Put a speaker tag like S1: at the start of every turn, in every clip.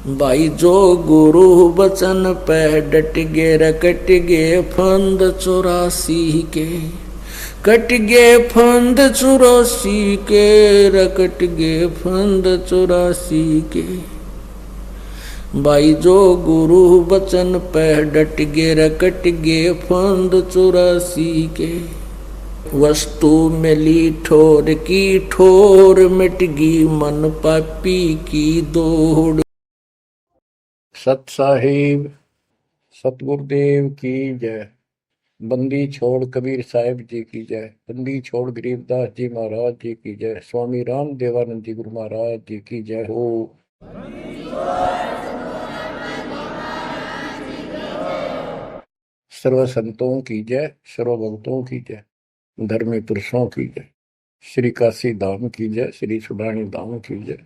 S1: भाई जो गुरु बचन पे डट गे रकट गे फंद 84 के, कट गे फंद 84 के, रकट गे फंद 84 के। भाई जो गुरु बचन पे डट गे रकट गे फंद 84 के। वस्तु मिली ठोर की ठोर, मिट गई मन पापी की दौड़।
S2: सत साहिब सतगुरुदेव की जय। बंदी छोड़ कबीर साहिब जी की जय। बंदी छोड़ गरीबदास जी महाराज जी की जय। स्वामी राम देवानंद जी गुरु महाराज जी की जय हो। सर्व संतों की जय, सर्व भक्तों की जय, धर्मी पुरुषों की जय। श्री काशी धाम की जय, श्री सुडानी धाम की जय,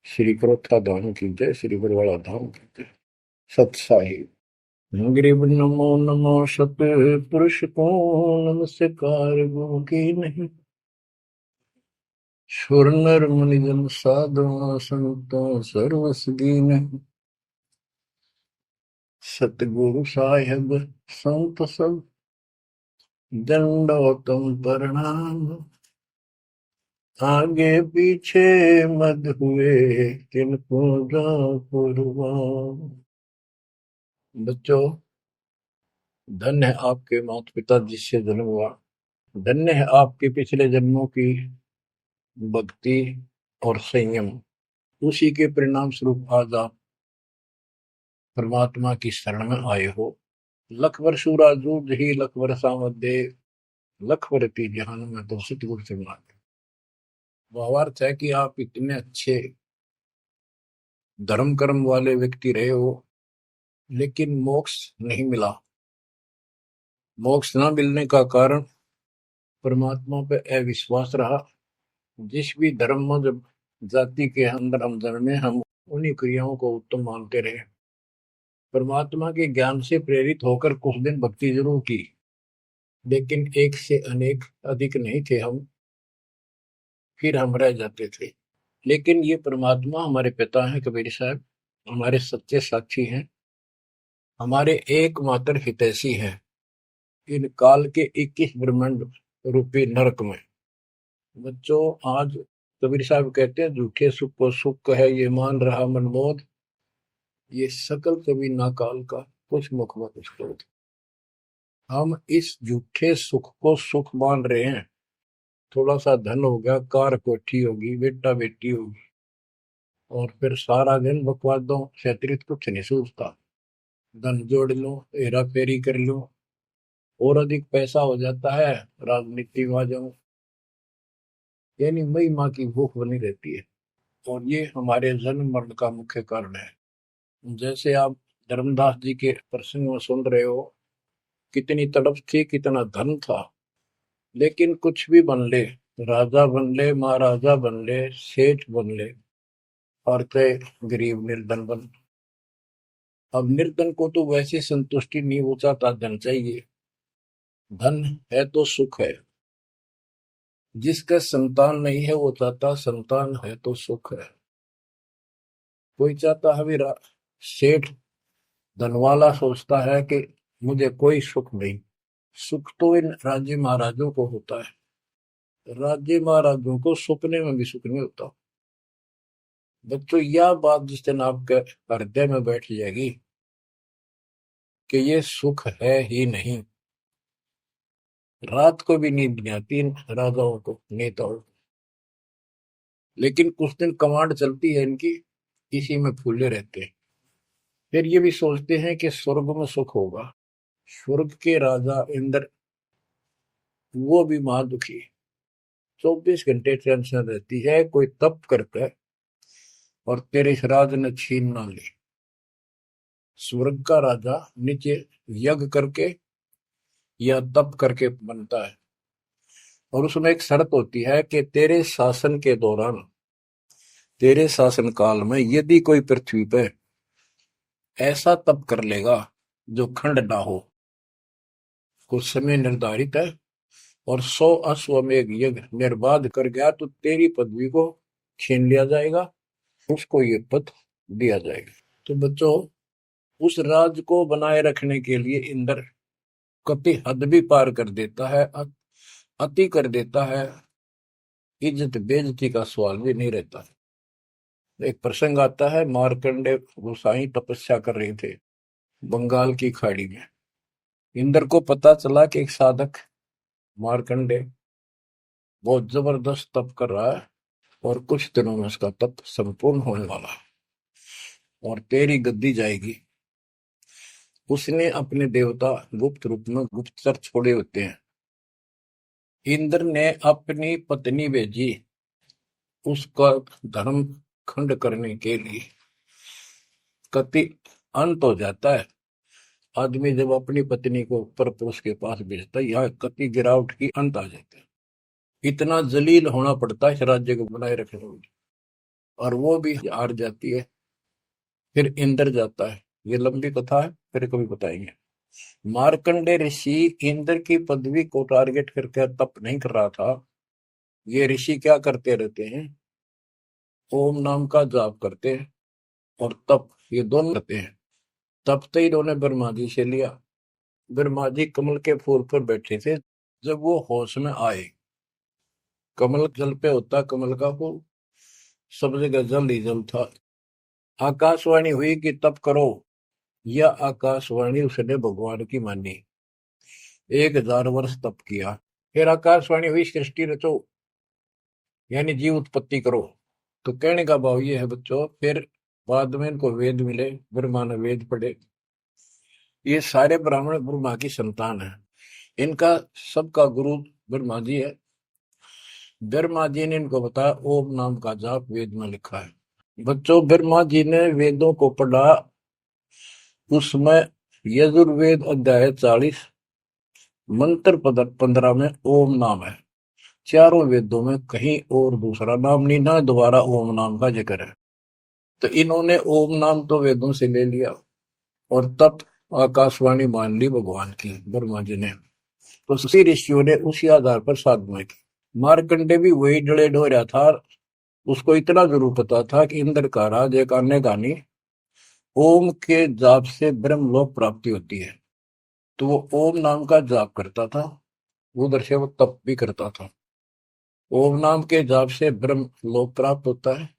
S2: श्री क्रोथा धाम की जय, श्री बरवाड़ा धाम की जय। सत साहिब। गरीब नमो नमो सत पुरुष को नमस्कार गो की नहीं। सुर नर मुनि जन साधु संतों सर्वस दीन। सतगुरु साहिब संत सब दंडोतम प्रणाम। आगे पीछे मत हुए किनको जा कुर्बान। बच्चों, धन्य है आपके माता पिता जिससे जन्म हुआ। धन्य है आपके पिछले जन्मों की भक्ति और संयम। उसी के परिणाम स्वरूप आज आप परमात्मा की शरण में आए हो। लख वर्षूरा जूझ ही लख वर्षा मध्य, लख वर्ती जहान में तो सतगुरु से मांगे। भावार्थ है कि आप इतने अच्छे धर्म कर्म वाले व्यक्ति रहे हो, लेकिन मोक्ष नहीं मिला। मोक्ष न मिलने का कारण परमात्मा पे अविश्वास रहा। जिस भी धर्म जब जाति के अंदर हम जन्मे, हम उन्हीं क्रियाओं को उत्तम मानते रहे। परमात्मा के ज्ञान से प्रेरित होकर कुछ दिन भक्ति जरूर की, लेकिन एक से अनेक अधिक नहीं थे हम, फिर हम रह जाते थे। लेकिन ये परमात्मा हमारे पिता हैं कबीर साहब, हमारे सच्चे साक्षी हैं, हमारे एकमात्र हितैषी हैं इन काल के 21 ब्रह्मांड रूपी नरक में। बच्चों, आज कबीर साहब कहते हैं झूठे सुख को सुख है ये मान रहा मनमोद, ये सकल कभी ना काल का कुछ मुख में कुछ क्रोध। हम इस झूठे सुख को सुख मान रहे हैं। थोड़ा सा धन हो गया, कार कोठी होगी, बेटा बेटी होगी, और फिर सारा दिन बकवादों से अतिरिक्त कुछ नहीं सूझता। धन जोड़ लो, हेरा फेरी कर लो, और अधिक पैसा हो जाता है, राजनीति में आ जाओ, यानी मई माँ की भूख बनी रहती है। और ये हमारे जन्म मरण का मुख्य कारण है। जैसे आप धर्मदास जी के प्रसंग में सुन रहे हो, कितनी तड़प थी, कितना धन था, लेकिन कुछ भी बन ले, राजा बन ले, महाराजा बन ले, सेठ बन ले, और कहे गरीब निर्धन बन। अब निर्धन को तो वैसे संतुष्टि नहीं, वो चाहता धन चाहिए। धन है तो सुख है। जिसका संतान नहीं है वो चाहता संतान है तो सुख है। कोई चाहता है भी सेठ धनवाला सोचता है कि मुझे कोई सुख नहीं। सुख तो इन राज्य महाराजों को होता है। राज्य महाराजों को सपने में भी सुख नहीं होता। बच्चों, यह बात जिस दिन आपके हृदय में बैठ जाएगी कि ये सुख है ही नहीं, रात को भी नींद नहीं आती इन राजाओं को, नेताओं को। लेकिन कुछ दिन कमांड चलती है इनकी, इसी में फूले रहते हैं। फिर ये भी सोचते हैं कि स्वर्ग में सुख होगा। स्वर्ग के राजा इंद्र, वो भी महादुखी, 24 घंटे टेंशन रहती है, कोई तप करके और तेरे इस राज ने छीन ना ले। स्वर्ग का राजा नीचे यज्ञ करके या तप करके बनता है, और उसमें एक शर्त होती है कि तेरे शासन के दौरान, तेरे शासन काल में यदि कोई पृथ्वी पे ऐसा तप कर लेगा जो खंड ना हो, कुछ समय निर्धारित है, और 100 अश्वमेध यज्ञ निर्बाध कर गया, तो तेरी पदवी को छीन लिया जाएगा, उसको ये पद दिया जाएगा। तो बच्चों, उस राज को बनाए रखने के लिए इंद्र कति हद भी पार कर देता है, अति कर देता है, इज्जत बेइज्जती का सवाल भी नहीं रहता। एक प्रसंग आता है, मार्कंडे गोसाई तपस्या कर रहे थे बंगाल की खाड़ी में। इंद्र को पता चला कि एक साधक मार्कंडे बहुत जबरदस्त तप कर रहा है और कुछ दिनों में उसका तप संपूर्ण होने वाला है और तेरी गद्दी जाएगी। उसने अपने देवता गुप्त रूप में गुप्तचर छोड़े होते हैं। इंद्र ने अपनी पत्नी भेजी उसका धर्म खंड करने के लिए। कति अंत हो जाता है आदमी जब अपनी पत्नी को पर पुरुष के पास भेजता है, यह कति गिरावट की अंत आ जाता है। इतना जलील होना पड़ता है इस राज्य को बनाए रखने में, और वो भी हार जाती है। फिर इंद्र जाता है। ये लंबी कथा है, फिर कभी बताएंगे। मार्कंडे ऋषि इंद्र की पदवी को टारगेट करके तप नहीं कर रहा था। ये ऋषि क्या करते रहते हैं, ओम नाम का जाप करते हैं और तप, ये दोनों करते हैं। तप तो इन्होंने ब्रह्मा जी से लिया। ब्रह्मा जी कमल के फूल पर बैठे थे। जब वो होश में आए, कमल जल पे होता कमल का फूल, सब जगह जल ही जल था। आकाशवाणी हुई कि तप करो। यह आकाशवाणी उसने भगवान की मानी। 1000 वर्ष तप किया। फिर आकाशवाणी हुई सृष्टि रचो, यानी जीव उत्पत्ति करो। तो कहने का भाव ये है बच्चों, फिर बाद में इनको वेद मिले, ब्रह्मा ने वेद पढ़े। ये सारे ब्राह्मण ब्रह्मा की संतान है। इनका सबका गुरु ब्रह्मा जी है। ब्रह्मा जी ने इनको बताया ओम नाम का जाप वेद में लिखा है। बच्चों, ब्रह्मा जी ने वेदों को पढ़ा। उसमें यजुर्वेद अध्याय 40 मंत्र 15 में ओम नाम है। चारों वेदों में कहीं और दूसरा नाम नहीं, ना दोबारा ओम नाम का जिक्र है। तो इन्होंने ओम नाम तो वेदों से ले लिया और तब आकाशवाणी मान ली भगवान की ब्रह्मा जी ने। तो उसी ऋषियों ने उसी आधार पर साधना की। मार्कंडे भी वही डले हो रहा था। उसको इतना जरूर पता था कि इंद्र का राज एक अन्य गानी ओम के जाप से ब्रह्मलोक प्राप्ति होती है। तो वो ओम नाम का जाप करता था, उधर से वो तप भी करता था। ओम नाम के जाप से ब्रह्म लोक प्राप्त होता है।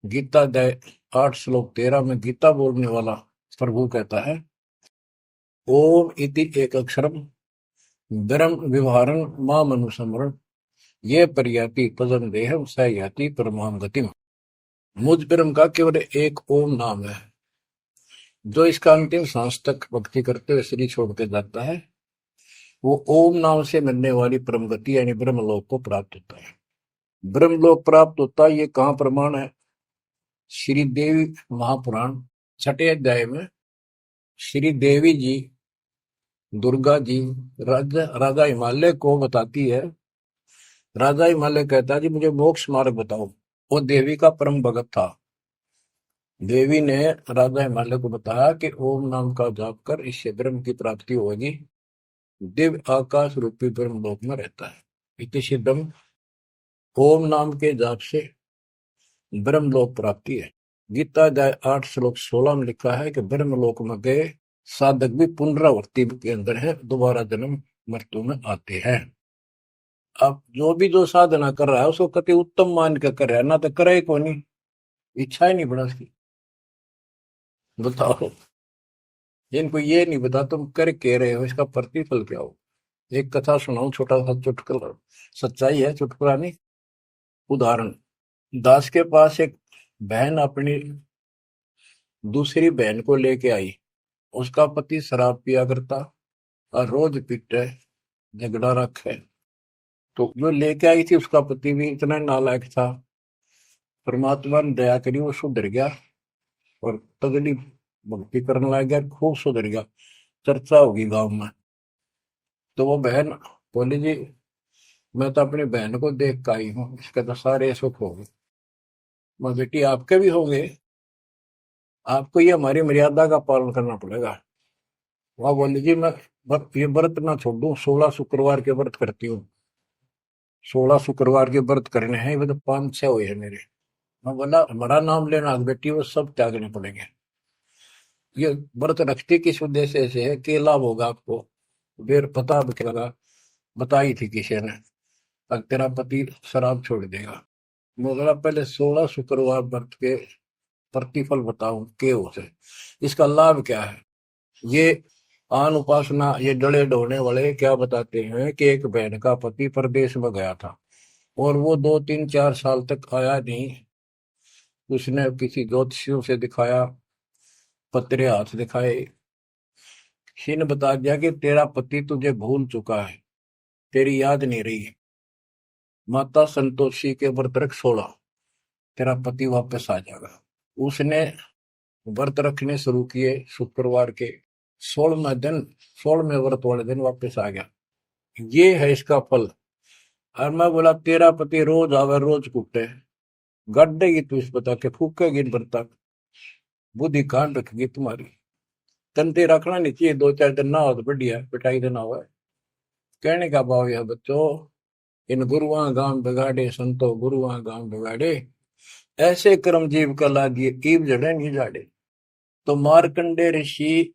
S2: गीता अध्याय 8 श्लोक 13 में गीता बोलने वाला प्रभु कहता है, ओम इति एक अक्षरम ब्रह्म विवहारं माम अनुस्मरण ये पर्याति तदन देहम स याति परमाम गतिम। मुझ ब्रह्म का केवल एक ओम नाम है। जो इसका अंतिम सांस तक भक्ति करते हुए शरीर छोड़ के जाता है, वो ओम नाम से मिलने वाली परम गति यानी ब्रह्मलोक को प्राप्त होता है। ब्रह्मलोक प्राप्त होता है, ये कहाँ प्रमाण है? श्री देवी महापुराण 6 अध्याय में श्री देवी जी दुर्गा जी राजा हिमालय को बताती है। राजा हिमालय कहता है जी मुझे मोक्ष मार्ग बताओ। वो देवी का परम भगत था। देवी ने राजा हिमालय को बताया कि ओम नाम का जाप कर, इससे ब्रह्म की प्राप्ति होगी। दिव्य आकाश रूपी ब्रह्म लोक में रहता है। इति सिद्धम, ओम नाम के जाप से ब्रह्म लोक प्राप्ति है। गीता अध्याय 8 श्लोक 16 में लिखा है कि ब्रह्म लोक में गए साधक भी पुनरावृत्ति के अंदर है, दोबारा जन्म मृत्यु में आते हैं। अब जो साधना कर रहा है उसको कति उत्तम मान के कर रहा है, ना तो करे को नहीं, इच्छा ही नहीं बड़ा उसकी। बताओ, जिनको ये नहीं बता तुम कर के रहे हो, इसका प्रतिफल क्या हो? एक कथा सुनाऊं, छोटा सा चुटकुला, सच्चाई है, चुटकुला नहीं। उदाहरण, दास के पास एक बहन अपनी दूसरी बहन को लेके आई। उसका पति शराब पिया करता और रोज पीटे, झगड़ा रखे। तो जो लेके आई थी उसका पति भी इतना नालायक था। परमात्मा ने दया करी, वो सुधर गया और तगड़ी भक्ति करने लग गया, खूब सुधर गया, चर्चा होगी गांव में। तो वो बहन बोली जी मैं तो अपनी बहन को देख के आई हूँ, इसके तो सारे सुख हो गए। मैं बेटी आपके भी होंगे, आपको ये हमारी मर्यादा का पालन करना पड़ेगा। वह बोली जी मैं ये व्रत ना छोड़ दूं, 16 शुक्रवार के व्रत करती हूँ। 16 शुक्रवार के व्रत करने हैं, वो तो 5-6 हुए हैं मेरे। मैं बोला हमारा नाम लेना बेटी वो सब त्यागने पड़ेंगे। ये व्रत रखते किस उद्देश्य से है, क्या लाभ होगा आपको, फिर पता लगा बताई थी किसी ने, अब तेरा पति शराब छोड़ देगा। मैं बोला पहले 16 शुक्रवार व्रत के प्रतिफल बताऊं के उसे, इसका लाभ क्या है। ये आन उपासना ये डले ढोने वाले क्या बताते हैं कि एक बहन का पति परदेश में गया था और वो 2 3 4 साल तक आया नहीं। उसने किसी ज्योतिषियों से दिखाया, पत्रे हाथ दिखाए, किसी ने बता दिया कि तेरा पति तुझे भूल चुका है, तेरी याद नहीं रही है, माता संतोषी के व्रत रख 16, तेरा पति वापस आ जाएगा। उसने व्रत रखने शुरू किए, शुक्रवार के 16वें दिन, 16वें व्रत वाले दिन वापस आ गया। ये है इसका फल। और मैं बोला तेरा पति रोज आवे रोज कुटे, गड्ढेगी तू इस बता के फूकेगी इन व्रत, बुद्धि कान रखेगी तुम्हारी। तंते रखना नहीं चाहिए, 2 4 दिन ना हो तो बढ़िया, पिटाई देना हुआ है। कहने का भाव यह बच्चों, इन गुरुआ गांव बिगाड़े संतो गुरुआ गांव बिगाड़े, ऐसे कर्म जीव का लागिए कीव जड़े नहीं जाड़े। तो मार्कंडे ऋषि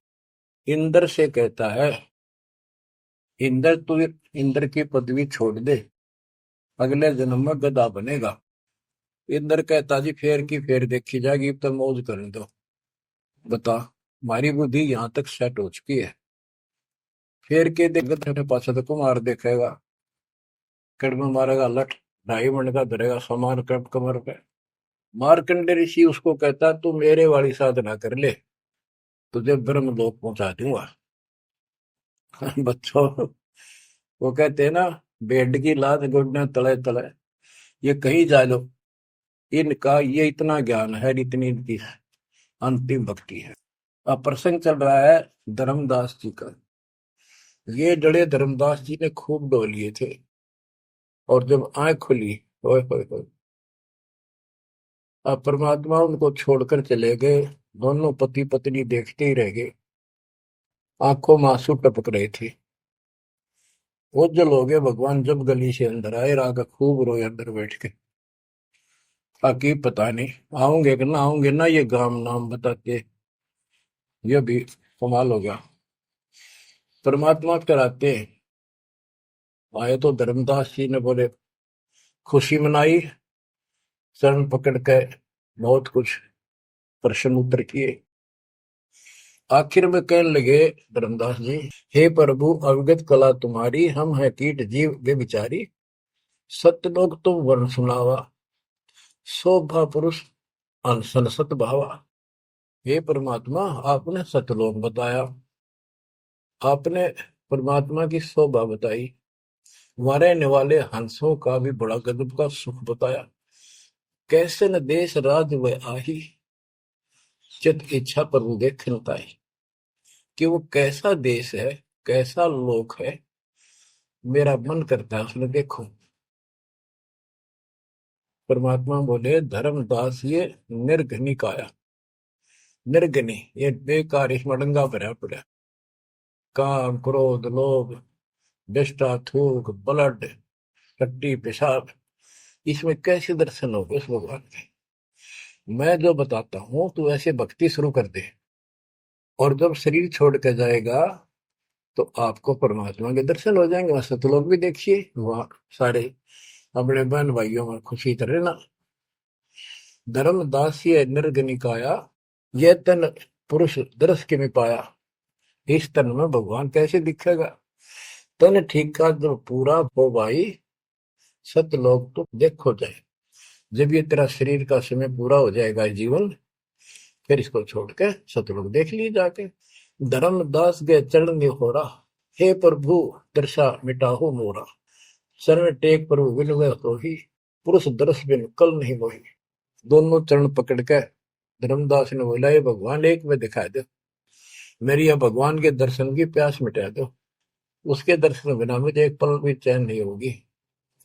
S2: इंद्र से कहता है, इंद्र तू इंद्र की पदवी छोड़ दे, अगले जन्म में गधा बनेगा। इंद्र कहता जी फेर की फेर देखी जाएगी, तो मौज करने दो। बता हमारी बुद्धि यहां तक सेट हो चुकी है, फेर के देख गधे पास तो कुमार देखेगा, कड़म मारेगा लठ, 2.5 मन का धरेगा समान कमर पे। मार्कंडे ऋषि उसको कहता तू मेरे वाली साधना कर ले, तुझे ब्रह्म लोक पहुंचा दूंगा। बच्चों वो कहते हैं ना, बेड की लात गुडने तले तले, ये कहीं जा लो, इनका ये इतना ज्ञान है, इतनी इनकी अंतिम भक्ति है। अब प्रसंग चल रहा है धर्मदास जी का। ये जड़े धर्मदास जी ने खूब डो लिए थे, और जब आंख खुली, ओए होए होए, अब परमात्मा उनको छोड़कर चले गए। दोनों पति पत्नी देखते ही रह गए, आंखों में आंसू टपक रहे थे। ओझल हो गए भगवान जब गली से अंदर आए, राग खूब रोए अंदर बैठ के। ताकि पता नहीं आऊंगे कि ना आऊंगे ना, ये गांव नाम बताते, ये भी कमाल हो गया। परमात्मा कराते हैं। आए तो धर्मदास जी ने बोले खुशी मनाई, शरण पकड़ के बहुत कुछ प्रश्न उत्तर किए। आखिर में कहने लगे धर्मदास जी, हे प्रभु अवगत कला तुम्हारी, हम है कीट जीव वे बिचारी, सत्य लोग तुम वर्ण सुनावा, शोभा पुरुष अनसन सत भावा। हे परमात्मा आपने सतलोक बताया, आपने परमात्मा की शोभा बताई, मरने वाले हंसों का भी बड़ा गजब का सुख बताया। कैसे न देश राज व आही, चित इच्छा प्रभु देखन ताई। कि वो कैसा देश है, कैसा लोक है, मेरा मन करता है उसमें देखो। परमात्मा बोले धर्मदास ये निर्घनी काया, निर्घनी ये बेकार, इसमें डंगा भरा पड़ा, काम क्रोध लोभ विष्टा थूक ब्लड टट्टी पेशाब, इसमें कैसे दर्शन होगा उस भगवान के। मैं जो बताता हूं तू ऐसे भक्ति शुरू कर दे, और जब शरीर छोड़ के जाएगा तो आपको परमात्मा के दर्शन हो जाएंगे। वहां सतलोक भी देखिए, वहां सारे अपने बहन भाइयों में खुशी करे ना। धर्मदास ये निर्गनिकाया, ये तन पुरुष दरस के में पाया, इस तन में भगवान कैसे दिखेगा। तन ठीक का जब पूरा हो भाई, सतलोक तो देखो जाए। जब ये तेरा शरीर का समय पूरा हो जाएगा जीवन, फिर इसको छोड़ के सतलोक देख लिए जाके। धर्मदास गए चरण हो रहा, हे प्रभु दर्शा मिटाहो मोरा, शरण टेक प्रभु विनय तो ही, पुरुष दर्श बिन कल नहीं मोही। दोनों चरण पकड़ के धर्मदास ने बोला, ये भगवान एक में दिखा दो, मेरी यह भगवान के दर्शन की प्यास मिटा दो, उसके दर्शन बिना मुझे एक पल भी चैन नहीं होगी।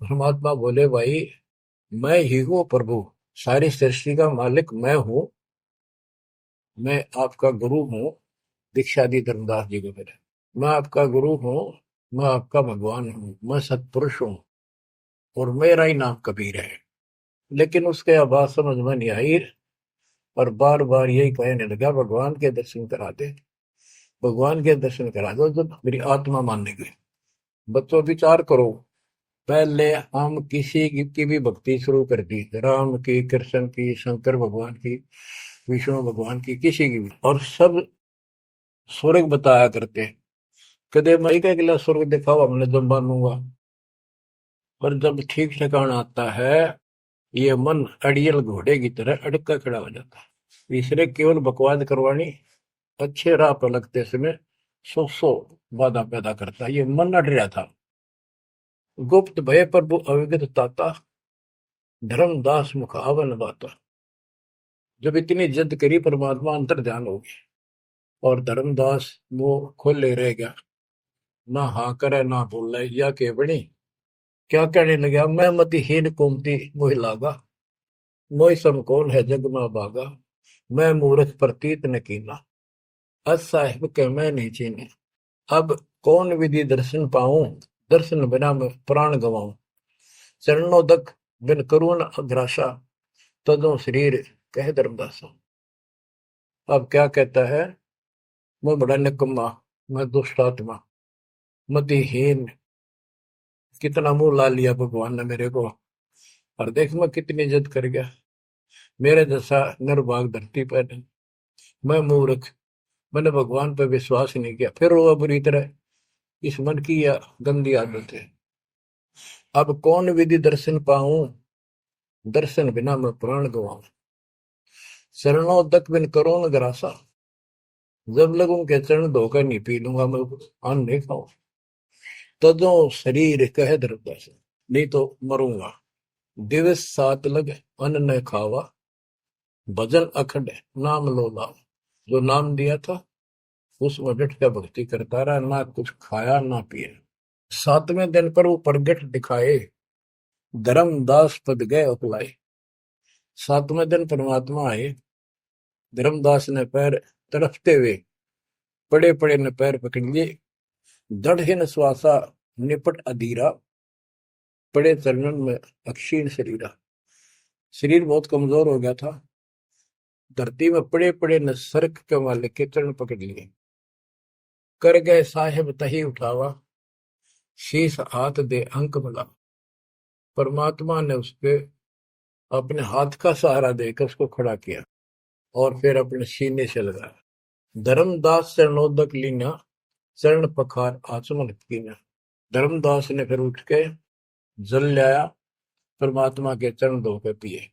S2: परमात्मा बोले भाई मैं ही हूँ प्रभु, सारी सृष्टि का मालिक मैं हूं, मैं आपका गुरु हूं। दीक्षा दी धर्मदास जी को मेरे, मैं आपका गुरु हूं, मैं आपका भगवान हूं, मैं सतपुरुष हूं, और मेरा ही नाम कबीर है। लेकिन उसके अब बात समझ में नहीं आई और बार बार यही कहने लगा, भगवान के दर्शन करा दे, भगवान के दर्शन करा दो। जब मेरी आत्मा मानने गई। बच्चों विचार करो, पहले हम किसी की भी भक्ति शुरू कर दी, राम की, कृष्ण की, शंकर भगवान की, विष्णु भगवान की, किसी की भी, और सब स्वर्ग बताया करते। कदे मैं क्या अगला स्वर्ग दिखाओ, हमने जब मानूंगा। पर जब ठीक ठिकाना आता है, ये मन अड़ियल घोड़े की तरह अड़का खड़ा हो जाता है। इसलिए केवल बकवाद करवानी, अच्छे राह पर लगते समय सौ बाधा पैदा करता है। ये मन अड़ रहा था। गुप्त भय प्रभु अविगत ताता, धर्मदास मुख आवन बाता। जब इतनी जिद करी, परमात्मा अंतर ध्यान हो गया और धर्मदास वो खोले रह गया, ना हाँ करे ना बोले, या के बनी क्या कहने लगा, मैं मतिहीन कुमती मोहि लागा, मोहि सम कौन है जग में भागा, मैं मूर्ख प्रतीत न कीना, अस साहिब के मैं नहीं चीने। अब कौन विधि दर्शन पाऊं, दर्शन बिना मैं प्राण गवाऊं, चरणोदक बिन करुण अग्रासा, तदो शरीर कह धर्मदासा। अब क्या कहता है, मैं बड़ा निकम्मा, मैं दुष्ट आत्मा, मतिहीन, कितना मुंह ला लिया भगवान ने मेरे को, और देख मैं कितनी इज्जत कर गया, मेरे जैसा निर्भाग धरती पर नहीं। मैं मूर्ख, मैंने भगवान पर विश्वास नहीं किया, फिर रोआ बुरी तरह। इस मन की यह गंदी आदत है। अब कौन विधि दर्शन पाऊं, दर्शन बिना मैं प्राण गवाऊं, शरणोदक बिन करो न ग्रासा। जब लगूं के चरण धोकर नहीं पी लूंगा मैं, अन्न नहीं खाऊं, तदो शरीर कह धर्मदास, नहीं तो मरूंगा। दिवस 7 लग अन्न न खावा, भजन अखंड नाम लो लाओ। जो नाम दिया था उसमें डट के भक्ति करता रहा, ना कुछ खाया ना पिया। 7वें दिन पर वो प्रगट दिखाए, धर्मदास पद गए अपलाए। 7वें दिन परमात्मा आए, धर्मदास ने पैर तरफते हुए पड़े पड़े ने पैर पकड़ लिए, दृढ़ श्वासा निपट अधीरा, पड़े चरणन में अक्षीण शरीरा। शरीर बहुत कमजोर हो गया था, धरती में पड़े पड़े ने सरक के मालिक के चरण पकड़ लिए। कर गए साहेब तही उठावा, शीश हाथ दे अंक मिला। परमात्मा ने उसके अपने हाथ का सहारा देकर उसको खड़ा किया और फिर अपने सीने से लगाया। धर्मदास चरणोदक लीना, चरण पखार आचमन कीना। धर्मदास ने फिर उठ के जल लाया, परमात्मा के चरण धोकर पिए।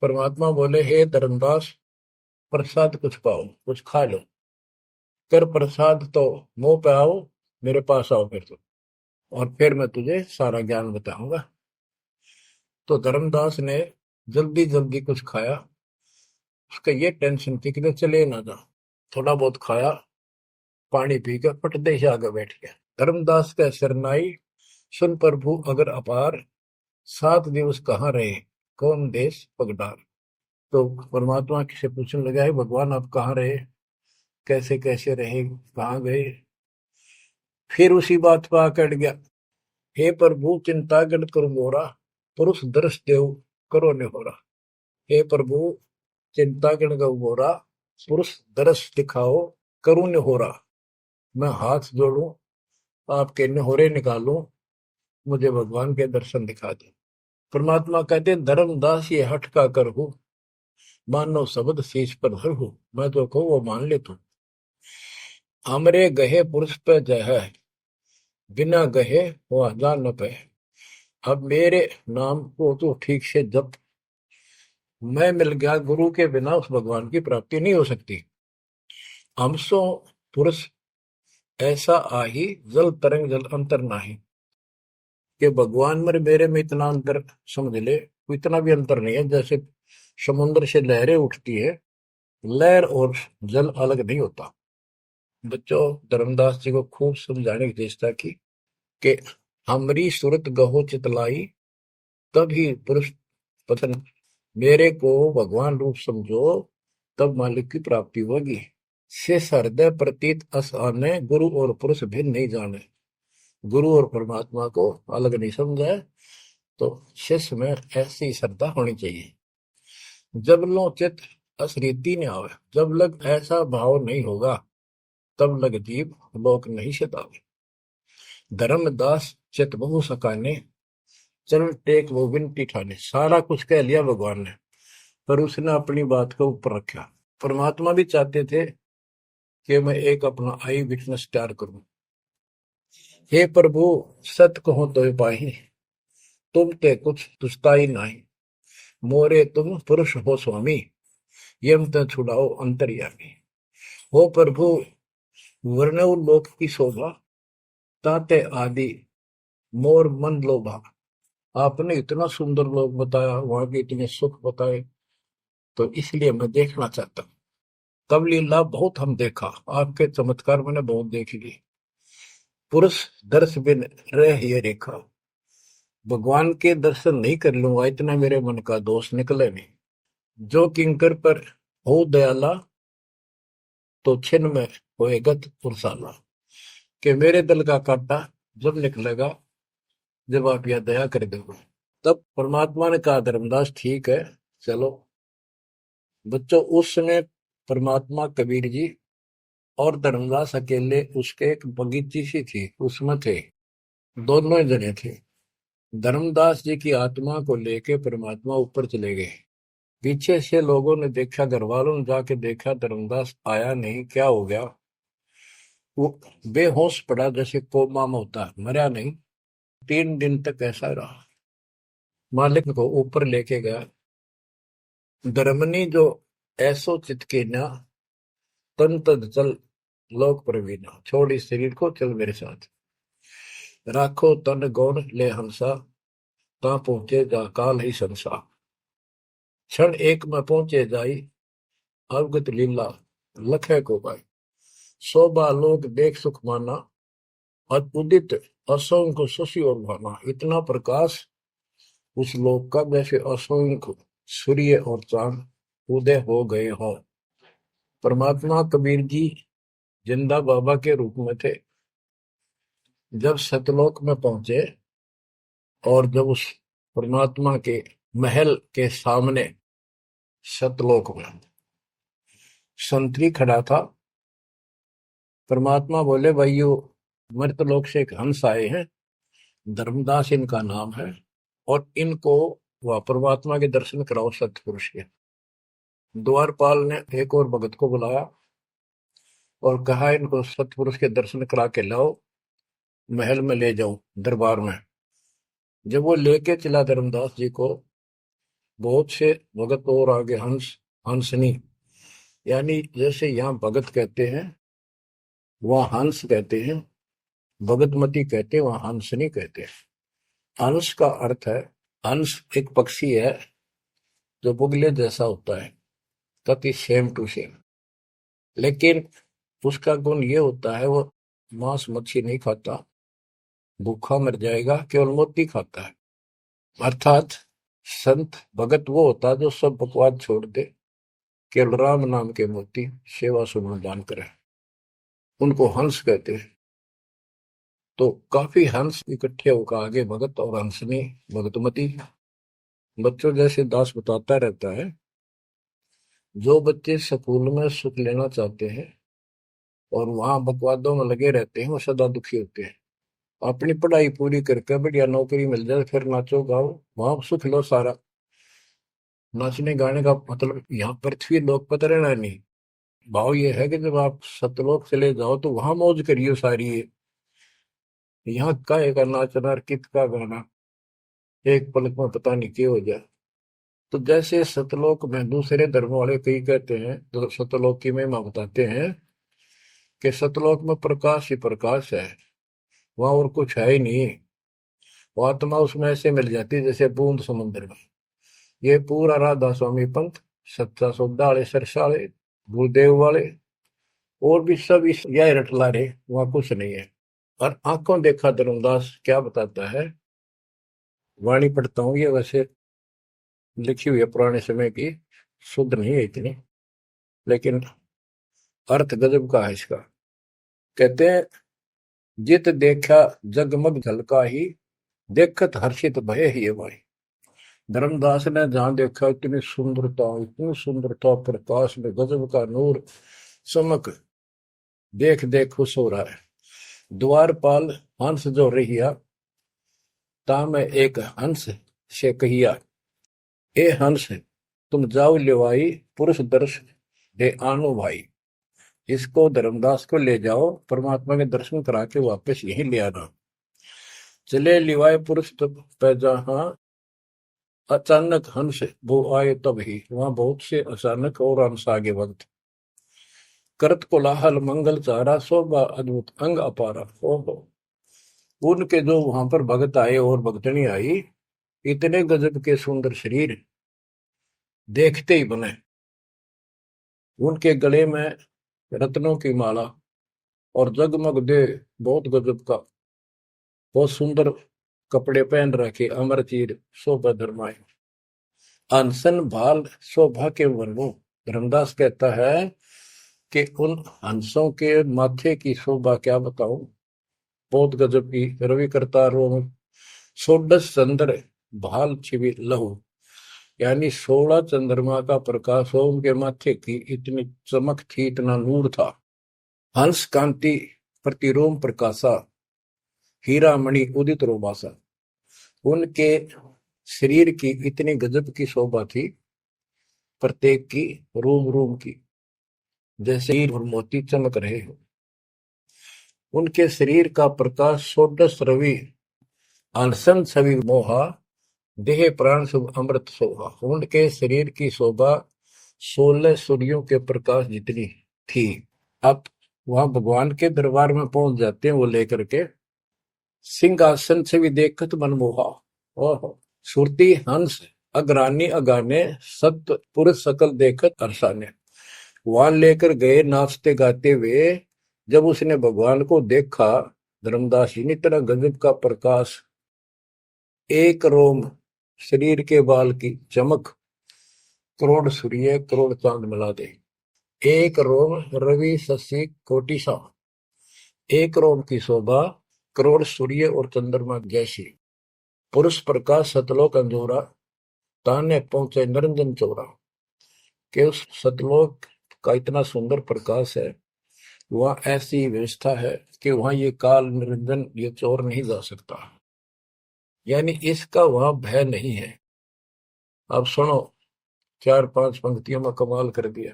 S2: परमात्मा बोले, हे धर्मदास, प्रसाद कुछ पाओ, कुछ खा लो, कर प्रसाद तो मुंह पे आओ, मेरे पास आओ फिर तो, और फिर मैं तुझे सारा ज्ञान बताऊंगा। तो धर्मदास ने जल्दी जल्दी कुछ खाया। उसका ये टेंशन थी कि चले ना जा। थोड़ा बहुत खाया, पानी पीकर पटदे से आगे बैठ गया। धर्मदास का शरनाई सुन प्रभु अगर अपार, 7 दिवस कहाँ रहे, कौन देश पगडार। तो परमात्मा से पूछने लगा, है भगवान आप कहाँ रहे, कैसे कैसे रहे, कहाँ गए। फिर उसी बात पर आकर गया, हे प्रभु चिंता गण करो मोरा, पुरुष दर्श देव करो निहोरा। हे प्रभु चिंता गण गौ मोरा, पुरुष दर्श दिखाओ करूं निहोरा। मैं हाथ जोड़ूं, आपके निहोरे निकालूं, मुझे भगवान के दर्शन दिखा दे। परमात्मा कहते, धर्मदास ये हट का कर हो, मानो शब्द शीश पर धर हो। मैं तो कहूँ वो मान ले तू। हमरे गहे पुरुष पे जय है, बिना गहे वो हजार न पे। अब मेरे नाम को तो ठीक से जप, मैं मिल गया, गुरु के बिना उस भगवान की प्राप्ति नहीं हो सकती। हमसो पुरुष ऐसा आही, जल तरंग जल अंतर नाही। कि भगवान में मेरे में इतना अंतर समझ ले, इतना भी अंतर नहीं है। जैसे समुद्र से लहरें उठती है, लहर और जल अलग नहीं होता। बच्चों, धर्मदास जी को खूब समझाने की चेष्टा की कि हमारी सूरत गहो चितलाई, तभी पुरुष पतन। मेरे को भगवान रूप समझो, तब मालिक की प्राप्ति होगी। से हृदय प्रतीत अस आने, गुरु और पुरुष भिन्न नहीं जाने। गुरु और परमात्मा को अलग नहीं समझा है। तो शिष्य में ऐसी श्रद्धा होनी चाहिए। जब लो चित असरीति न आवे, जब लग ऐसा भाव नहीं होगा, तब लग जीव लोक नहीं सतावे। धर्मदास चित बहु सकाने, चरण टेक वो विनती ठाने। सारा कुछ कह लिया भगवान ने, पर उसने अपनी बात को ऊपर रखा। परमात्मा भी चाहते थे कि मैं एक अपना आई विटनेस तैयार करूं। हे प्रभु सत कहो तो पाही, तुम ते कुछ तुस्ताई नहीं। मोरे तुम पुरुष हो स्वामी, यम ते छुड़ाओ अंतर्यामी। हो प्रभु वर्णव लोक की शोभा, ताते आदि मोर मन लोभा। आपने इतना सुंदर लोक बताया, वहां के इतने सुख बताए, तो इसलिए मैं देखना चाहता हूँ। तब लीला बहुत हम देखा, आपके चमत्कार मैंने बहुत देख लिए। पुरुष दर्श बिन रह ये रेखा, भगवान के दर्शन नहीं कर लूंगा इतना मेरे मन का दोष निकले नहीं। जो किंकर पर हो दयाला, तो छिन में होए गत पुरसाला। कि मेरे दिल का कांटा जब निकलेगा, जब आप यह दया कर दोगे। तब परमात्मा ने कहा धर्मदास ठीक है चलो। बच्चों उस समय परमात्मा कबीर जी और धर्मदास अकेले उसके एक बगीची सी थी, उसमें थे, दोनों ही जने थे। धर्मदास जी की आत्मा को लेके परमात्मा ऊपर चले गए। पीछे से लोगों ने देखा, घर वालों ने जाके देखा, धर्मदास आया नहीं, क्या हो गया। वो बेहोश पड़ा, जैसे कोमा में होता है, मरा नहीं। 3 दिन तक ऐसा रहा। मालिक को ऊपर लेके गया। धर्मनी जो ऐसो चितके ना, तन तद चल लोक प्रवीणा। छोड़ इस शरीर को, चल मेरे साथ। राखो तन गौण ले हंसा, ता पहुंचे जा काल ही संसा। क्षण एक में पहुंचे जाई, अवगत लीला लखे को पाई। शोभा लोग देख सुख माना, अद्भुत असंख्य शशि और भाना। इतना प्रकाश उस लोक का जैसे असंख्य सूर्य और चांद उदय हो गए हो। परमात्मा कबीर जी जिंदा बाबा के रूप में थे। जब सतलोक में पहुंचे और जब उस परमात्मा के महल के सामने सतलोक में संतरी खड़ा था, परमात्मा बोले भाइयों मृतलोक से एक हंस आए हैं, धर्मदास इनका नाम है, और इनको वह परमात्मा के दर्शन कराओ सतपुरुष के। द्वारपाल ने एक और भगत को बुलाया और कहा इनको सतपुरुष के दर्शन करा के लाओ, महल में ले जाओ, दरबार में। जब वो लेके चला धर्मदास जी को, बहुत से भगत और आगे हंसनी, यानी जैसे यहाँ भगत कहते हैं वहां हंस कहते हैं, भगतमती कहते हैं, वहां हंसनी कहते हैं। हंस का अर्थ है, हंस एक पक्षी है जो बुगले जैसा होता है, तति सेम टू सेम, लेकिन उसका गुण ये होता है वो मांस मच्छी नहीं खाता, भूखा मर जाएगा, केवल मोती खाता है। अर्थात संत भगत वो होता जो सब बकवाद छोड़ दे, केवल राम नाम के मोती सेवा सुमन दान करे, उनको हंस कहते हैं। तो काफी हंस इकट्ठे होकर आगे भगत और हंसनी भगतमती। बच्चों जैसे दास बताता रहता है, जो बच्चे स्कूल में सुख लेना चाहते हैं और वहां बकवादों में लगे रहते हैं, वो सदा दुखी होते हैं। अपनी पढ़ाई पूरी करके बढ़िया नौकरी मिल जाए, फिर नाचो गाओ, वहां सुख लो सारा। नाचने गाने का मतलब यहाँ पृथ्वी लोक पर रहना नहीं। भाव ये है कि जब आप सतलोक चले जाओ तो वहां मौज करियो सारी। यहाँ काहे का नाचना, कित का गाना, एक पलक में पता नहीं क्या हो जाए। तो जैसे सतलोक में दूसरे धर्म वाले कई कहते हैं, तो सतलोक की महिमा बताते हैं कि सतलोक में प्रकाश ही प्रकाश है, वहां और कुछ है ही नहीं। वो आत्मा उसमें ऐसे मिल जाती है जैसे बूंद समुद्र में। ये पूरा राधा स्वामी पंथ, सच्चा सौदा वाले, सरसाले, गुरुदेव वाले और भी सब इस यह रटला रहे, वहां कुछ नहीं है। और आंखों देखा धर्मदास क्या बताता है, वाणी पढ़ता हूं, ये वैसे लिखी हुई है पुराने समय की, शुद्ध नहीं है इतनी, लेकिन अर्थ गजब का है इसका। कहते हैं जित देखा जगमग झलका ही, देखत हर्षित भय ही भाई। धर्मदास ने जहां देखा इतनी सुंदरता प्रकाश में गजब का नूर चमक, देख देख खुश हो रहा है। द्वारपाल हंस जो रहिया, ताम एक हंस से कहिया, ए हंस तुम जाओ लेवाई, पुरुष दर्श दे आनो भाई। इसको धर्मदास को ले जाओ, परमात्मा के दर्शन करा के वापस यहीं ले आना। चले लिवाए पुरुष तब पैजहा, अचानक हंस वो आए तब ही। वहां बहुत से अचानक और हंस आगे वक्त। करत कोलाहल मंगल चारा, शोभा अद्भुत अंग अपारा। ओहो, उनके जो वहां पर भगत आए और भगतनी आई, इतने गजब के सुंदर शरीर देखते ही बने। उनके गले में रत्नों की माला और जगमग दे बहुत गजब का, बहुत सुंदर कपड़े पहन रखे, अमर चीर शोभा धर्माए। अनसन भाल शोभा के वर्णों। धर्मदास कहता है कि उन हंसों के माथे की शोभा क्या बताऊं, बहुत गजब की। रवि करतार षोडश चंद्र भाल छिवी लहू, यानी 16 चंद्रमा का प्रकाश हो उनके माथे की, इतनी चमक थी, इतना नूर था। हंस कांति प्रतिरोम प्रकाशा, हीरा मणि उदित रोबासा। उनके शरीर की इतनी गजब की शोभा थी, प्रत्येक की रोम रोम की जैसे हीर और मोती चमक रहे हो। उनके शरीर का प्रकाश षोडश रवि, अनसन छवि मोहा, देह प्राण शुभ अमृत शोभा। उनके शरीर की शोभा 16 सूर्यों के प्रकाश जितनी थी। अब वहां भगवान के दरबार में पहुंच जाते हैं वो लेकर के। सिंहासन छवि देखत मनमोहा, ओह सुरती हंस अग्रानी अगाने, सत्य पुरुष सकल देखत हर्षाने। वहां लेकर गए नाचते गाते हुए। जब उसने भगवान को देखा, धर्मदास जी ने इतना गजब का प्रकाश, एक रोम शरीर के बाल की चमक, करोड़ सूर्य करोड़ चांद मिला दे। एक रोम रवि शशि कोटि सा, एक रोम की शोभा करोड़ सूर्य और चंद्रमा जैसी। पुरुष प्रकाश सतलोक अंजोरा, ताने पहुंचे निरंजन चोरा। के उस सतलोक का इतना सुंदर प्रकाश है, वहां ऐसी व्यवस्था है कि वहां ये काल निरंजन ये चोर नहीं जा सकता, यानी इसका वहां भय नहीं है। अब सुनो, 4-5 पंक्तियों में कमाल कर दिया।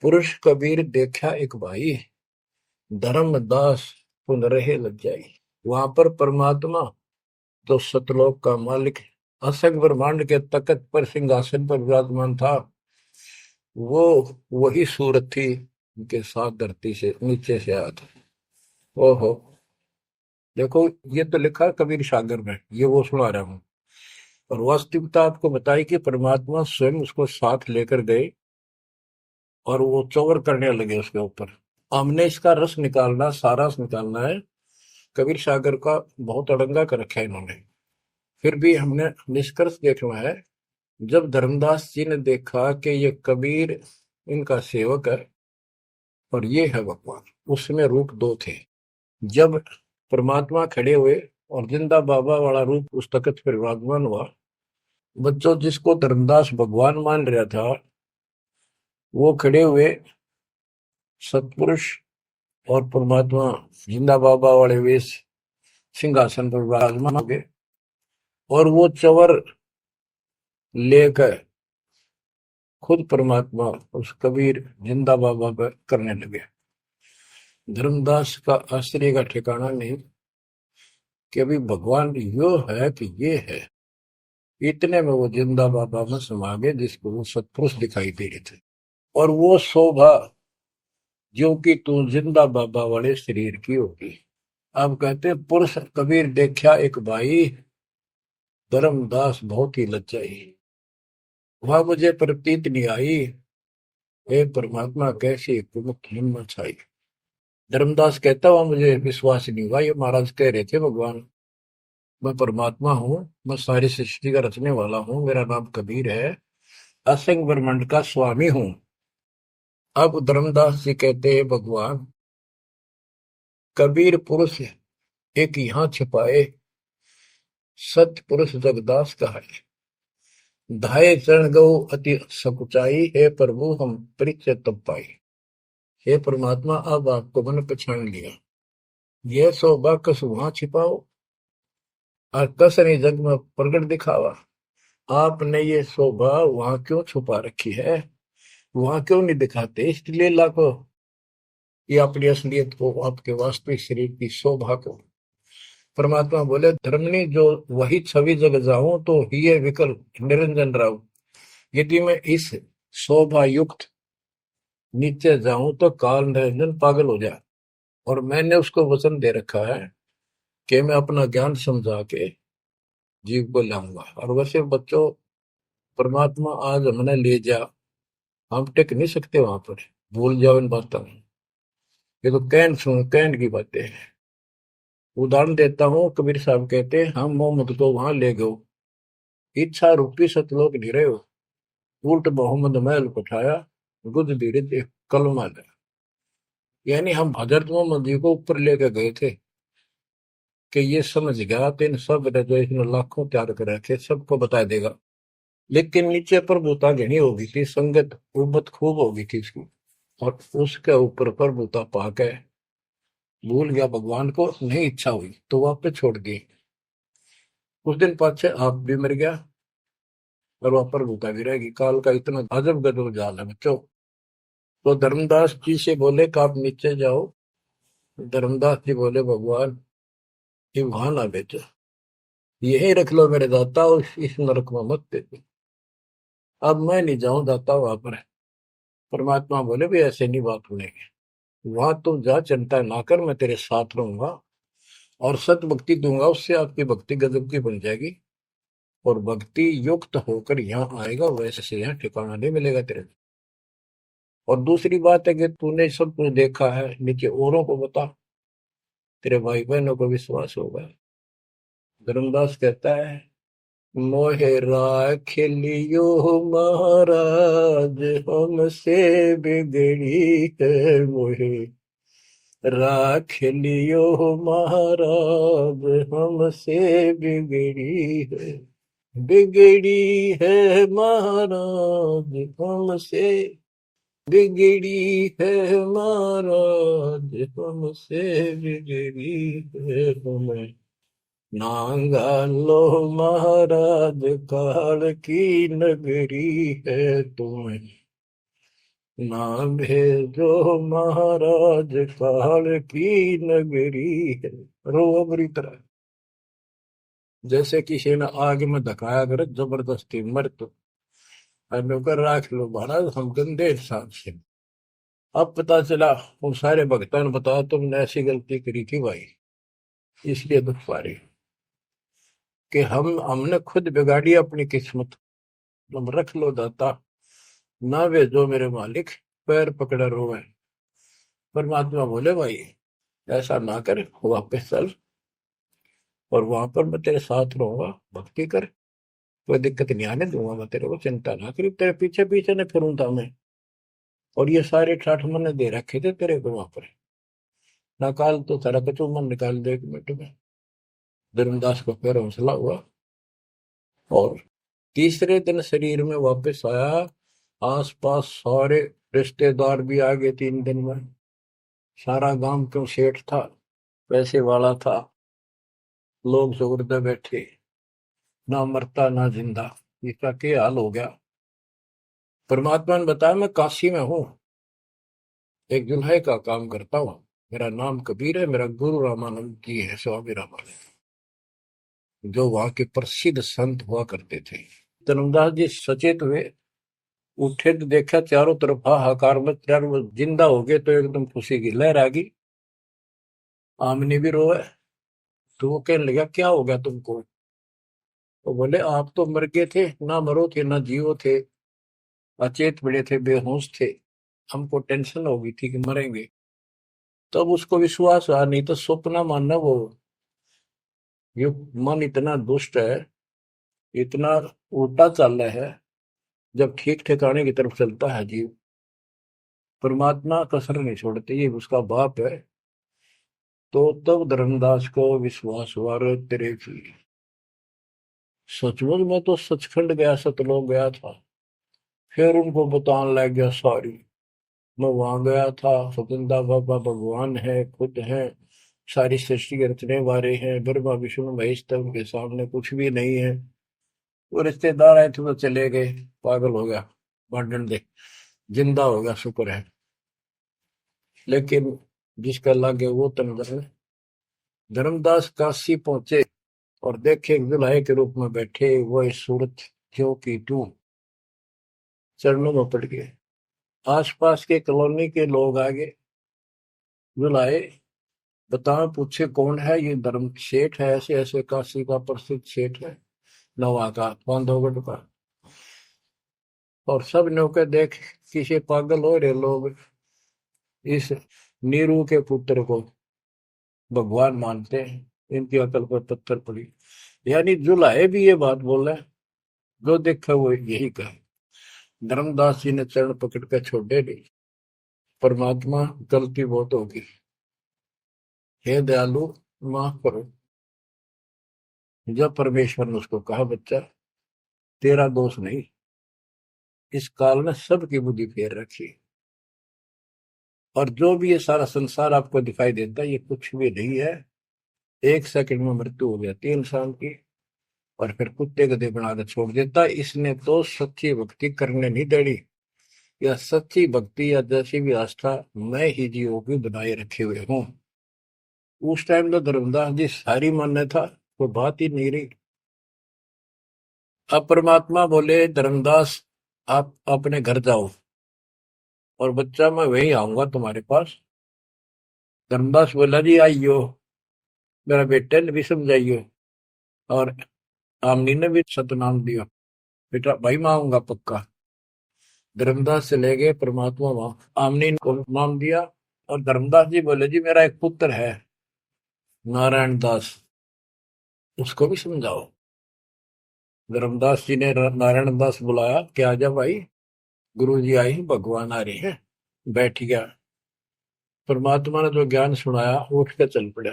S2: पुरुष कबीर देखा एक भाई, धर्मदास पुन रहे लग जाई। वहां पर परमात्मा जो सतलोक का मालिक, असंग ब्रह्मांड के तख्त पर सिंहासन पर विराजमान था, वो वही सूरत थी उनके साथ धरती से नीचे से आया था। ओहो, देखो ये तो लिखा कबीर सागर में, ये वो सुना रहा हूं। और वास्तविकता आपको बताई कि परमात्मा स्वयं उसको साथ लेकर गए और वो चौवर करने लगे उसके ऊपर। हमने इसका रस निकालना, सारा रस निकालना है। कबीर सागर का बहुत अड़ंगा कर रखा है इन्होंने, फिर भी हमने निष्कर्ष देखना है। जब धर्मदास जी ने देखा कि ये कबीर इनका सेवक है और ये है भगवान, उसमें रूप दो थे। जब परमात्मा खड़े हुए और जिंदा बाबा वाला रूप उस तख्त पर विराजमान हुआ, बच्चों जिसको धर्मदास भगवान मान रहा था, वो खड़े हुए सतपुरुष और परमात्मा जिंदा बाबा वाले वेश सिंहासन पर विराजमान हो गए। और वो चवर लेकर खुद परमात्मा उस कबीर जिंदा बाबा पर करने लगे। धर्मदास का आश्चर्य का ठिकाना नहीं कि अभी भगवान यो है कि ये है। इतने में वो जिंदा बाबा में समा गए, जिसको वो सतपुरुष दिखाई दे रहे थे। और वो शोभा जो कि तू जिंदा बाबा वाले शरीर की होगी। अब कहते पुरुष कबीर देखा एक भाई, धर्मदास बहुत ही लज्जाई। वह मुझे प्रतीत नहीं आई, हे परमात्मा कैसी कुमुख हिम्मत छाई। धर्मदास कहता हुआ मुझे विश्वास नहीं हुआ। ये महाराज कह रहे थे भगवान मैं परमात्मा हूँ, मैं सारी सृष्टि का रचने वाला हूँ, मेरा नाम कबीर है, असंग ब्रह्मांड का स्वामी हूँ। अब धर्मदास जी कहते हैं भगवान कबीर पुरुष एक यहाँ छिपाए, सत्य पुरुष जगदास का है। धाये चरण गौ अति सकुचाई, हे प्रभु हम परिचय तब पाई। हे परमात्मा अब आपको मैंने पहचान लिया। यह सौभाग्य कस वहां छिपाओ और कस नहीं जग में प्रगट दिखावा। आपने ये शोभा वहां क्यों छुपा रखी है, वहां क्यों नहीं दिखाते? इसलिए लाखों ये अपनी असलियत को, आपके वास्तविक शरीर की शोभा को। परमात्मा बोले धर्मनी जो वही छवि जग जाऊं तो ही विकल निरंजन राव। यदि मैं इस शोभा युक्त नीचे जाऊं तो काल निरंजन पागल हो जाए। और मैंने उसको वचन दे रखा है कि मैं अपना ज्ञान समझा के जीव को लाऊंगा। और वैसे बच्चों, परमात्मा आज हमने ले जा, हम टिक नहीं सकते वहां पर, भूल जाओ इन बातों में। ये तो कहन सुन कहन की बातें हैं। उदाहरण देता हूँ, कबीर साहब कहते हैं हम मोहम्मद को वहां ले गए, इच्छा रूपी सतलोक निरे हो, उल्ट मोहम्मद महल उठाया, गुद बीड़ित कलमा दे। यानी हम हजरत मोहम्मद जी को ऊपर लेके गए थे कि ये समझ गया तो इन सब ने जो इसने लाखों तैयार कर रखे सबको बता देगा। लेकिन नीचे प्रभुता घनी हो गई थी, संगत उबत खूब हो गई थी इसकी, और उसके ऊपर प्रभुता पाके भूल गया भगवान को, नहीं इच्छा हुई तो वापस छोड़ दी। कुछ दिन पाछे आप भी मर गया और वहां प्रभुता भी रहेगी। काल का इतना अजब गजब जाल है बच्चों। तो धर्मदास जी से बोले कि आप नीचे जाओ। धर्मदास जी बोले भगवान ये वहां ना बेचो, यही रख लो मेरे दाता, और इस नरक में मत दे। अब मैं नहीं जाऊं दाता वहां पर। परमात्मा बोले भी ऐसे नहीं बात सुनेगी, वहां तुम जा, चिंता ना कर, मैं तेरे साथ रहूंगा और सत भक्ति दूंगा, उससे आपकी भक्ति गजब की बन जाएगी और भक्ति युक्त होकर यहाँ आएगा, वैसे से यहाँ ठिकाना नहीं मिलेगा तेरे। और दूसरी बात है कि तूने सब कुछ देखा है, नीचे औरों को बता, तेरे भाई बहनों को विश्वास होगा। धर्मदास कहता है मोहे राख लियो महाराज, हमसे बिगड़ी है मोहे राख लियो महाराज, हमसे बिगड़ी है। बिगड़ी है महाराज हमसे, बिगड़ी है महाराज हमसे, बिगड़ी है हमें। नांगा लो महाराज काल की नगरी है तुम्हें, ना भेजो महाराज काल की नगरी है। रो बुरी तरह, जैसे किसी ने आग में धकाया कर जबरदस्ती मर तो कर राख लो महाराज, हम गंदे इंसान से। अब पता चला उन सारे भक्तों ने बताया तुमने ऐसी गलती करी थी भाई, इसलिए दुख पा रही कि हमने खुद बिगाड़ी अपनी किस्मत। तुम रख लो दाता, ना वे जो मेरे मालिक पैर पकड़े रोए। परमात्मा बोले भाई ऐसा ना कर, वापस चल और वहां पर मैं तेरे साथ रहूंगा, भक्ति कर, कोई दिक्कत नहीं आने दूंगा मैं तेरे को, चिंता ना करी, तेरे पीछे पीछे न फिरूंगा मैं। और ये सारे ठाठ मैंने दे रखे थे तेरे को वहां पर, ना काल तो तेरा कचू मन निकाल दे 1 मिनट में। धर्मदास को फिर हौसला हुआ और तीसरे दिन शरीर में वापस आया। आसपास सारे रिश्तेदार भी आ गए 3 दिन में। सारा गांव क्यों सेठ था, पैसे वाला था, लोग सुगरदे बैठे, ना मरता ना जिंदा, इसका क्या हाल हो गया। परमात्मा ने बताया मैं काशी में हूँ, एक जुल्हे का काम करता हूँ, मेरा नाम कबीर है, मेरा गुरु रामानंद जी है, स्वामी रामानंद, जो वहां के प्रसिद्ध संत हुआ करते थे। धर्मदास जी सचेत हुए, उठे तो देखा चारों तरफ हाहाकार में, चारों जिंदा हो गए तो एकदम खुशी की लहर आ गई। आमनी भी रोए तो वो कहने लगा क्या हो गया तुमको? तो बोले आप तो मर गए थे, ना मरो थे ना जियो थे, अचेत पड़े थे, बेहोश थे, हमको टेंशन हो गई थी कि मरेंगे। तब उसको विश्वास आ, नहीं तो स्वप्न मानना वो, ये मन इतना दुष्ट है, इतना उल्टा चल रहा है, जब ठीक ठिकाने की तरफ चलता है जीव, परमात्मा कसर नहीं छोड़ते, ये उसका बाप है। तो तब धर्मदास को विश्वास हुआ तेरे की सचमुच में तो सचखंड गया, सतलोक गया था। फिर उनको बताने लग गया सारी। मैं वहां गया था, सतंदा बाबा भगवान है, खुद है, सारी सृष्टि के रचने वाले हैं, ब्रह्मा विष्णु महेश, तब के सामने कुछ भी नहीं है। वो रिश्तेदार आए थे वो चले गए, पागल हो गया, भांडन दे, जिंदा हो गया, शुक्र है। लेकिन जिसका लागे वो तंदर। धर्मदास काशी पहुंचे और देखे दुल्हे के रूप में बैठे वो सूरत जो की टू चरणों में पड़ गए। आसपास के कॉलोनी के लोग आगे बुलाए, बताओ, पूछे कौन है ये? धर्म सेठ है, ऐसे ऐसे काशी का प्रसिद्ध सेठ है, नवा का, बांधवगढ़ का। और सब नौके देख किसी पागल हो रहे लोग इस नीरू के पुत्र को भगवान मानते हैं, इनकी अकल पर पत्थर पड़ी। यानी जुलाहे भी ये बात बोले, जो देखा वो यही कहे। धर्मदास जी ने चरण पकड़ कर छोड़े नहीं, परमात्मा गलती बहुत होगी, हे दयालु माफ करो। जब परमेश्वर ने उसको कहा, बच्चा तेरा दोष नहीं, इस काल ने सबकी बुद्धि फेर रखी, और जो भी ये सारा संसार आपको दिखाई देता है ये कुछ भी नहीं है। एक सेकंड में मृत्यु हो जाती है इंसान की, और फिर कुत्ते गधे बनाकर छोड़ देता है। इसने तो सच्ची भक्ति करने नहीं देनी, या सच्ची भक्ति या जैसी भी आस्था मैं ही जीवों की बनाए रखे हुए हूँ। उस टाइम तो धर्मदास जी सारी मान्य था, वो बात ही नहीं रही। अब परमात्मा बोले, धर्मदास आप अपने घर जाओ, और बच्चा मैं वही आऊंगा तुम्हारे पास। धर्मदास बोला, जी आइयो, मेरा बेटे ने भी समझाइयो, और आमनी ने भी सतनाम दिया, बेटा भाई मैं आऊंगा पक्का। धर्मदास चले गए, परमात्मा वहां आमनी को नाम दिया। और धर्मदास जी बोले, जी मेरा एक पुत्र है नारायण दास, उसको भी समझाओ। धर्मदास जी ने नारायण दास बुलाया कि आजा भाई, गुरु जी आए हैं, भगवान आ रहे हैं। बैठ गया। परमात्मा ने जो ज्ञान सुनाया उठ के चल पड़ा।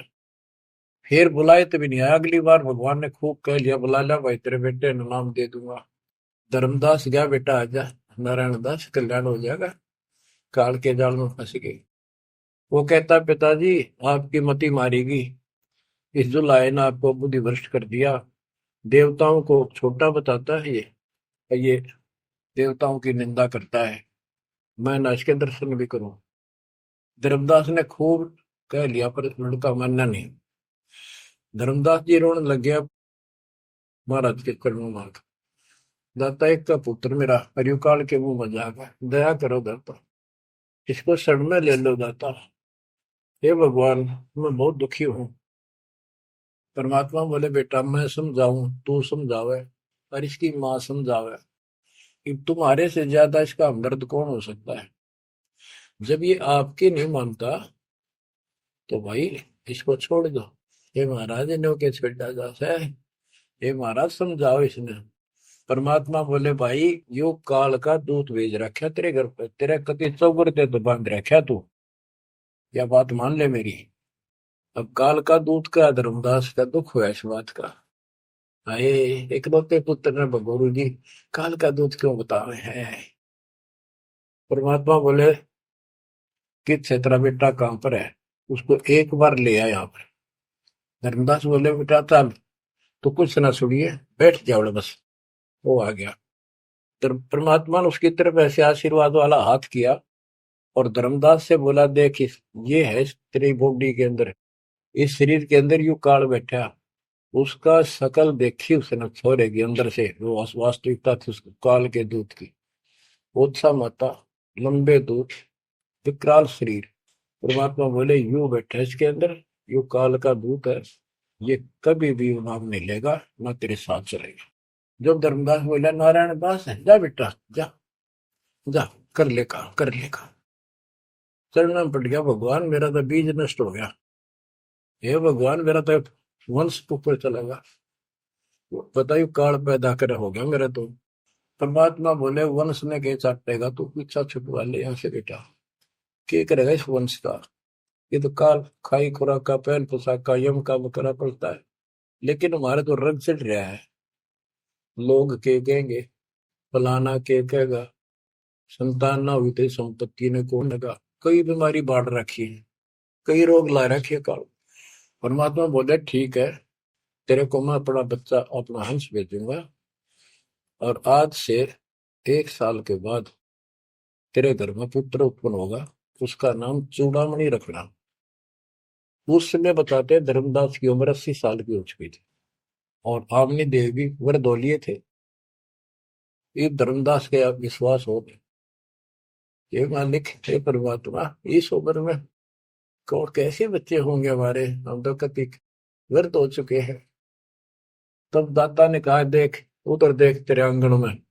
S2: फिर बुलाए तभी नहीं आया। अगली बार भगवान ने खूब कह लिया, बुला लिया भाई, तेरे बेटे ने नाम दे दूंगा। धर्मदास गया, बेटा आजा, नारायण दास कल्याण हो जाएगा। काल के जाल में फंस गई। वो कहता, पिताजी आपकी मति मारेगी, इस जुलाए ने आपको बुद्धि भ्रष्ट कर दिया, देवताओं को छोटा बताता है, ये देवताओं की निंदा करता है, मैं न इसके दर्शन भी करूं। धर्मदास ने खूब कह लिया, पर लड़का मानना नहीं। धर्मदास जी रोने लग गया महाराज के चरणों में। दाता एक का पुत्र मेरा हरिकाल के मुंह में जागा, दया करो दाता, इसको शरण में ले लो दाता। हे भगवान मैं बहुत दुखी हूं। परमात्मा बोले, बेटा मैं समझाऊं तू समझावे, और इसकी माँ समझावे, कि तुम्हारे से ज्यादा इसका हमदर्द कौन हो सकता है। जब ये आपकी नहीं मानता तो भाई इसको छोड़ दो। हे महाराज इन्हों के छेड़ा जाता है, हे महाराज समझाओ इसने। परमात्मा बोले, भाई यो काल का दूत भेज रखा तेरे घर पे, तेरे कति चौगरते तो बांध रखा तू, या बात मान ले मेरी। अब काल का दूत का धर्मदास का दुख हुआ इस बात का। आए इकलौते पुत्र ने गुरु जी काल का दूत क्यों बता रहे हैं। परमात्मा बोले कि तेरा बेटा कहां पर है, उसको एक बार ले आया यहाँ पर। धर्मदास बोले, बेटा चल, तो कुछ ना सुनिए, बैठ जाओ बस। वो आ गया। परमात्मा ने उसकी तरफ ऐसे आशीर्वाद वाला हाथ किया, और धर्मदास से बोला, देख ये है तेरी बॉडी के अंदर, इस शरीर के अंदर यू काल बैठा, उसका शकल देखी उसने छोरे के अंदर से, वो वास्तविकता थी उसको काल के दूत की। ओछा माता, लंबे दूत, विकराल शरीर। परमात्मा बोले, यू बैठा इसके अंदर, यू काल का दूत है, ये कभी भी नाम नहीं लेगा, ना तेरे साथ चलेगा। जब धर्मदास बोला, नारायण दास है, जा बेटा जा, जा कर ले काम, कर ले काम। चरण में पड़ गया, भगवान मेरा तो बीज नष्ट हो गया, हे भगवान मेरा तो वंश ऊपर चला गया, बताइए काल पैदा कर हो गया मेरा तो। परमात्मा बोले, वंश ने के चाटेगा, तू पीछा छुटवा ले यहाँ से बेटा, क्या करेगा इस वंश का। ये तो काल खाई खुराक का, पहन पोशाक का, यम का बकरा पड़ता है, लेकिन हमारे तो रंग चढ़ रहा है, लोग के कहेंगे, फलाना के कहेगा, संतान ना हुई तो संपत्ति ने कौन लगा, कई बीमारी बाढ़ रखी है, कई रोग ला रखे काल। परमात्मा बोले ठीक है, तेरे को मैं अपना बच्चा, अपना हंस भेजूंगा, और आज से 1 साल के बाद तेरे घर में पुत्र उत्पन्न होगा, उसका नाम चूड़ामणि रखना। उस समय बताते धर्मदास की उम्र 80 साल की हो चुकी थी और आमनी देव भी वरदौलिये थे। ये धर्मदास के आप विश्वास हो गए, ये मालिक हे परमात्मा, इस उम्र में कौन कैसे बच्चे होंगे हमारे, हम तो कति व्यर्थ हो चुके हैं। तब दाता ने कहा, देख उधर देख, तेरे आंगन में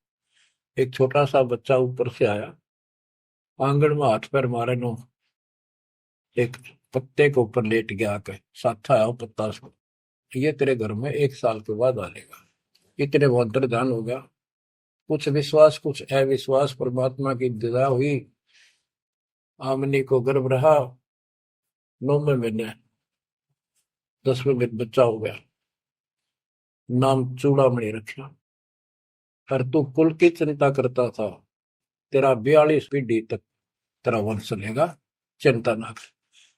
S2: एक छोटा सा बच्चा ऊपर से आया, आंगन में हाथ पैर मारे नो, एक पत्ते के ऊपर लेट गया आकर, साथा है पत्ता से, ये तेरे घर में 1 साल के बाद आ लेगा। इतने बहुत ध्यान हो गया, कुछ विश्वास कुछ अविश्वास, परमात्मा की दया हुई, आमनी को गर्भ रहा, 9वें महीने 10वें दिन बच्चा हो गया, नाम चूड़ामणि रखा। पर तू कुल की चिंता करता था, तेरा 42 पीढ़ी तक तेरा वंश चलेगा, चिंता ना कर।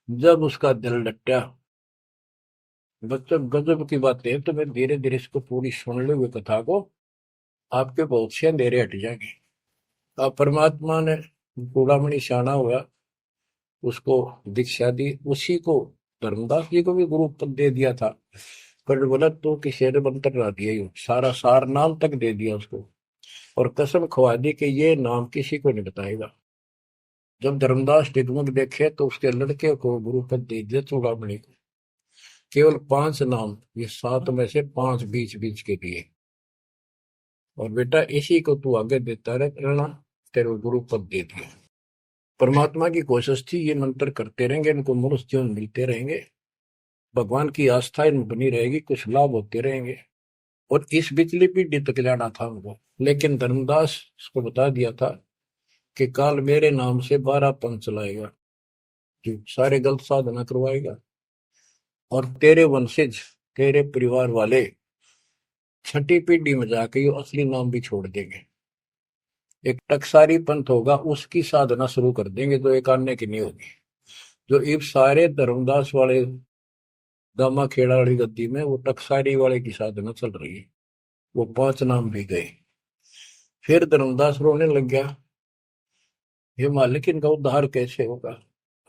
S2: जब उसका दिल लट्टा, बच्चों गजब की बात है, तो मैं धीरे धीरे इसको पूरी सुन ले हुए कथा को, आपके बहुत से अंधेरे हट जाएंगे। अब परमात्मा ने चूड़ामणि शाना हुआ, उसको दीक्षा दी, उसी को धर्मदास जी को भी गुरु पद दे दिया था। पर बोला तो किसी ने मंत्र ना दिया, सारा सार नाम तक दे दिया उसको, और कसम खवा दी कि ये नाम किसी को नहीं बताएगा। जब धर्मदास डिगमग देखे तो उसके लड़के को गुरु पद दे दिया चूड़ामणि को, केवल 5 नाम, ये 7 में से 5 बीच बीच के दिए, और बेटा इसी को तू आगे देता रहना, तेरे गुरु पद दे दिया। परमात्मा की कोशिश थी, ये मंत्र करते रहेंगे, इनको मनुष्य जीवन मिलते रहेंगे, भगवान की आस्था इनमें बनी रहेगी, कुछ लाभ होते रहेंगे, और इस बिचली पीढ़ी तक जाना था उनको। लेकिन धर्मदास उसको बता दिया था कि काल मेरे नाम से 12 पंथ चलाएगा, जो सारे गलत साधना करवाएगा, और तेरे वंशज, तेरे परिवार वाले 6ठी पीढ़ी में जाके ये असली नाम भी छोड़ देंगे। एक टकसारी पंथ होगा, उसकी साधना शुरू कर देंगे, तो एक आने की नहीं होगी। जो इब सारे धर्मदास वाले दामा खेड़ा वाली गद्दी में वो टकसारी वाले की साधना चल रही है, वो 5 नाम भी गए। फिर धर्मदास रोने लग गया, ये मालिक इनका उद्धार कैसे होगा।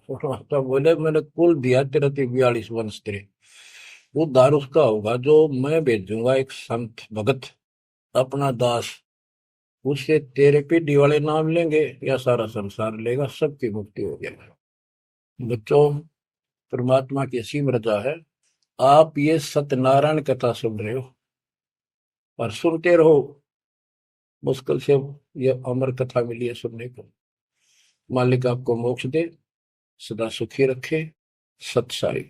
S2: तो बोले मैंने कुल दिया तेरा 42 वंश, तेरे उद्धार उसका होगा जो मैं भेजूंगा, एक संत भगत अपना दास, उससे तेरे पीढ़ी वाले नाम लेंगे या सारा संसार लेगा, सबकी मुक्ति हो जाएगा। बच्चों, परमात्मा की असीम रजा है, आप ये सत्यनारायण कथा सुन रहे हो और सुनते रहो, मुश्किल से ये अमर कथा मिली है सुनने को। मालिक आपको मोक्ष दे, सदा सुखी रखे। सत साई।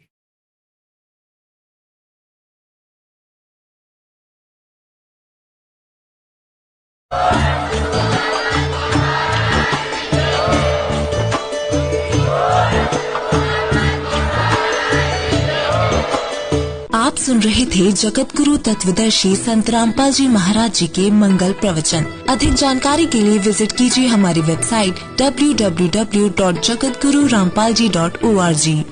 S3: आप सुन रहे थे जगत गुरु तत्वदर्शी संत रामपाल जी महाराज जी के मंगल प्रवचन। अधिक जानकारी के लिए विजिट कीजिए हमारी वेबसाइट www.jagatgururampalji.org।